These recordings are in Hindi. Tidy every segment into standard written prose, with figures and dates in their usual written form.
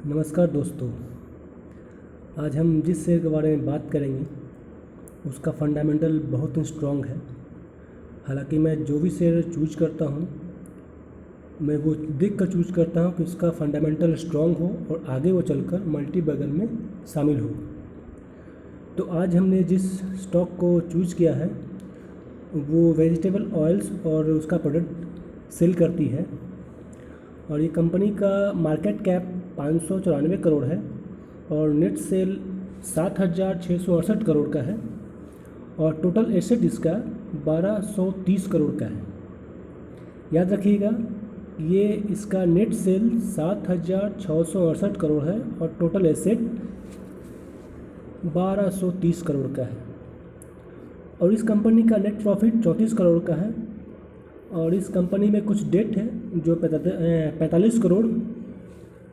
नमस्कार दोस्तों। आज हम जिस शेयर के बारे में बात करेंगे उसका फंडामेंटल बहुत ही स्ट्रॉन्ग है। हालांकि मैं जो भी शेयर चूज करता हूं मैं वो देख कर चूज करता हूं कि उसका फंडामेंटल स्ट्रॉन्ग हो और आगे वो चलकर मल्टी बैगर में शामिल हो। तो आज हमने जिस स्टॉक को चूज किया है वो वेजिटेबल ऑयल्स और उसका प्रोडक्ट सेल करती है और ये कंपनी का मार्केट कैप 594 करोड़ है और नेट सेल 7,668 करोड़ का है और टोटल एसेट इसका 1,230 करोड़ का है। याद रखिएगा, ये इसका नेट सेल 7,668 करोड़ है और टोटल एसेट 1,230 करोड़ का है और इस कंपनी का नेट प्रॉफिट 34 करोड़ का है और इस कंपनी में कुछ डेट है जो 45 करोड़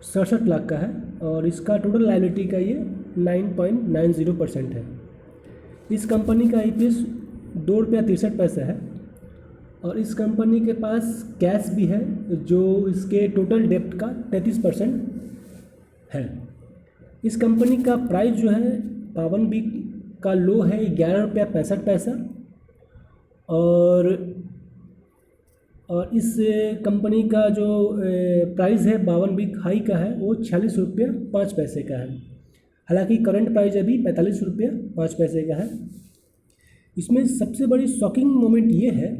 67 लाख का है और इसका टोटल लायबिलिटी का ये 9.90% है। इस कंपनी का EPS ₹2.63 है और इस कंपनी के पास कैश भी है जो इसके टोटल डेप्ट का 33% है। इस कंपनी का प्राइस जो है पावन वीक का लो है ₹11.65 और इस कंपनी का जो प्राइस है 52 वीक हाई का है वो ₹46.05 का है। हालांकि करंट प्राइस अभी ₹45.05 का है। इसमें सबसे बड़ी शॉकिंग मोमेंट ये है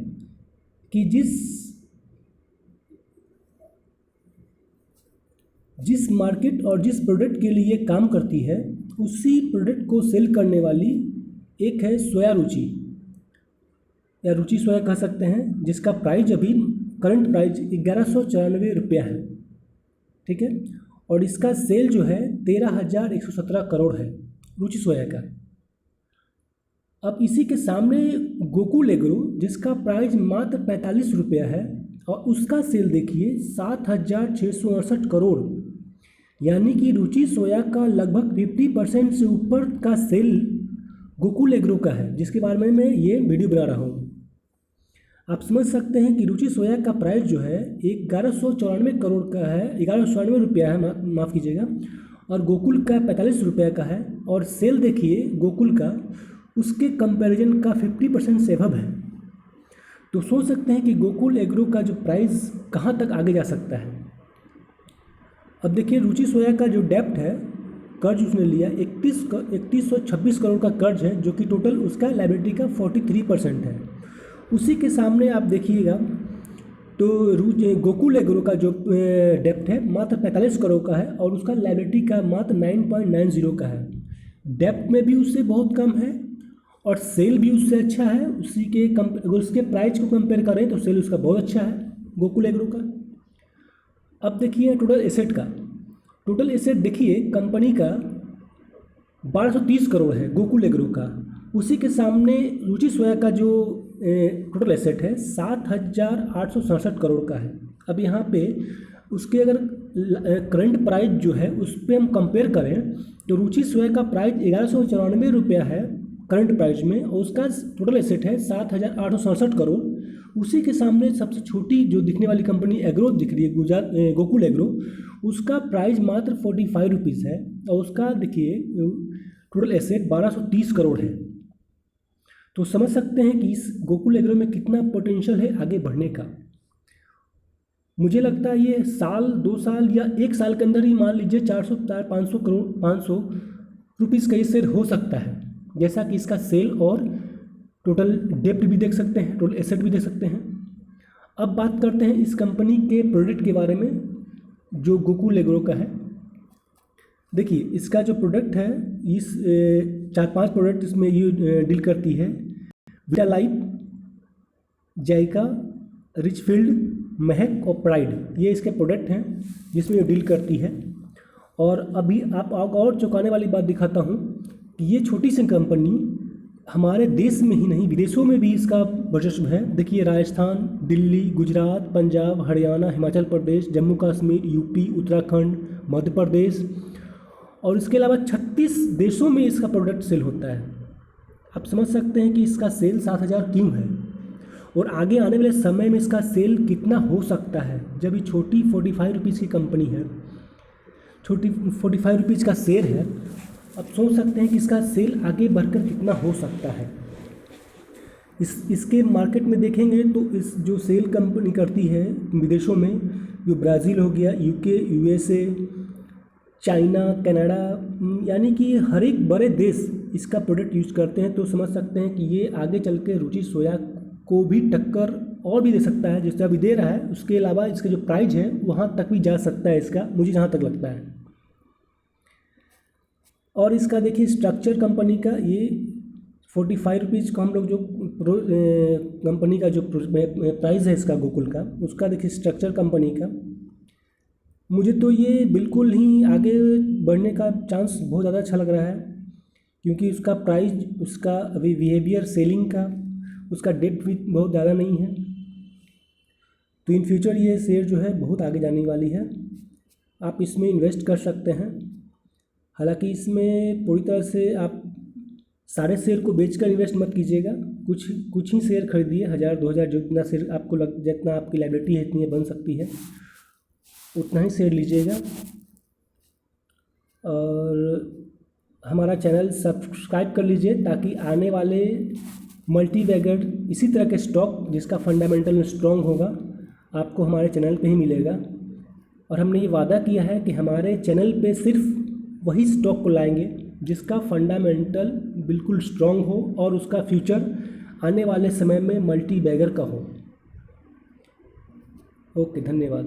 कि जिस मार्केट और जिस प्रोडक्ट के लिए काम करती है उसी प्रोडक्ट को सेल करने वाली एक है सोया रुचि या रुचि सोया कह सकते हैं, जिसका प्राइस अभी करंट प्राइस ₹1194 है। ठीक है, और इसका सेल जो है 13,117 करोड़ है रुचि सोया का। अब इसी के सामने गोकुल एग्रो जिसका प्राइस मात्र ₹45 है और उसका सेल देखिए 7,668 करोड़, यानी कि रुचि सोया का लगभग 50% से ऊपर का सेल गोकुल एग्रो का है, जिसके बारे में मैं ये वीडियो बना रहा हूँ। आप समझ सकते हैं कि रुचि सोया का प्राइस जो है 1,194 करोड़ का है, ₹1,194 है, माफ़ कीजिएगा, और गोकुल का ₹45 का है और सेल देखिए गोकुल का उसके कंपैरिजन का 50% से अबव है। तो सोच सकते हैं कि गोकुल एग्रो का जो प्राइस कहाँ तक आगे जा सकता है। अब देखिए रुचि सोया का जो डेप्ट है, कर्ज उसने लिया 3126 करोड़ का कर्ज है, जो कि टोटल उसका लायबिलिटी का 43% है। उसी के सामने आप देखिएगा तो गोकुल एग्रो का जो डेप्ट है मात्र 45 करोड़ का है और उसका लायबिलिटी का मात्र 9.90 का है। डेप्ट में भी उससे बहुत कम है और सेल भी उससे अच्छा है। अगर उसके प्राइस को कंपेयर करें तो सेल उसका बहुत अच्छा है गोकुल एग्रो का। अब देखिए टोटल एसेट देखिए कंपनी का 1,230 करोड़ है गोकुल एग्रो का। उसी के सामने रुचि सोया का जो टोटल एसेट है 7,867 करोड़ का है। अब यहाँ पे उसके अगर करंट प्राइस जो है उस पर हम कंपेयर करें तो रुचि सोया का प्राइस ₹1,194 है करंट प्राइस में और उसका टोटल एसेट है 7,867 करोड़। उसी के सामने सबसे छोटी जो दिखने वाली कंपनी एग्रो दिख रही है गोकुल एग्रो, उसका प्राइस मात्र ₹45 है और उसका देखिए टोटल एसेट 1,230 करोड़ है। तो समझ सकते हैं कि इस गोकुल एग्रो में कितना पोटेंशियल है आगे बढ़ने का। मुझे लगता है ये साल 2 साल या 1 साल के अंदर ही मान लीजिए 400-500 करोड़ 500 रुपीज़ का ये शेयर हो सकता है, जैसा कि इसका सेल और टोटल डेप्ट भी देख सकते हैं, टोटल एसेट भी देख सकते हैं। अब बात करते हैं इस कंपनी के प्रोडक्ट के बारे में जो गोकुल एग्रो का है। देखिए इसका जो प्रोडक्ट है, इस 4-5 प्रोडक्ट इसमें ये डील करती है। विटालाइफ, जायका, रिचफील्ड, महक और प्राइड, ये इसके प्रोडक्ट हैं जिसमें ये डील करती है। और अभी आप और चौंकाने वाली बात दिखाता हूँ कि ये छोटी सी कंपनी हमारे देश में ही नहीं विदेशों में भी इसका वर्चस्व है। देखिए राजस्थान, दिल्ली, गुजरात, पंजाब, हरियाणा, हिमाचल प्रदेश, जम्मू कश्मीर, यूपी, उत्तराखंड, मध्य प्रदेश और इसके अलावा 36 देशों में इसका प्रोडक्ट सेल होता है। आप समझ सकते हैं कि इसका सेल 7,000 क्यों है और आगे आने वाले समय में इसका सेल कितना हो सकता है जब ये छोटी 45 रुपीज़ की कंपनी है। ₹45 का शेयर है। अब सोच सकते हैं कि इसका सेल आगे बढ़कर कितना हो सकता है। इसके मार्केट में देखेंगे तो इस जो सेल कंपनी करती है विदेशों में, जो ब्राज़ील हो गया, यूके, यूएसए, चाइना, कनाडा, यानी कि हर एक बड़े देश इसका प्रोडक्ट यूज़ करते हैं। तो समझ सकते हैं कि ये आगे चल के रुचि सोया को भी टक्कर और भी दे सकता है, जिससे अभी दे रहा है। उसके अलावा इसका जो प्राइस है वहाँ तक भी जा सकता है इसका, मुझे जहाँ तक लगता है। और इसका देखिए स्ट्रक्चर कंपनी का, ये ₹45 का हम लोग जो कंपनी का जो प्राइस है इसका गोकुल का, उसका देखिए स्ट्रक्चर कंपनी का, मुझे तो ये बिल्कुल ही आगे बढ़ने का चांस बहुत ज़्यादा अच्छा लग रहा है, क्योंकि उसका प्राइस, उसका अभी बिहेवियर सेलिंग का, उसका डेप्थ भी बहुत ज़्यादा नहीं है। तो इन फ्यूचर ये शेयर जो है बहुत आगे जाने वाली है, आप इसमें इन्वेस्ट कर सकते हैं। हालांकि इसमें पूरी तरह से आप सारे शेयर को बेचकर इन्वेस्ट मत कीजिएगा, कुछ ही शेयर खरीदिए, 1000-2000 जितना शेयर आपको जितना आपकी लायबिलिटी है इतनी बन सकती है, उतना ही शेयर लीजिएगा। और हमारा चैनल सब्सक्राइब कर लीजिए, ताकि आने वाले मल्टी बैगर इसी तरह के स्टॉक जिसका फंडामेंटल स्ट्रॉन्ग होगा आपको हमारे चैनल पे ही मिलेगा। और हमने ये वादा किया है कि हमारे चैनल पे सिर्फ वही स्टॉक को लाएंगे जिसका फंडामेंटल बिल्कुल स्ट्रॉन्ग हो और उसका फ्यूचर आने वाले समय में मल्टी बैगर का हो। ओके, धन्यवाद।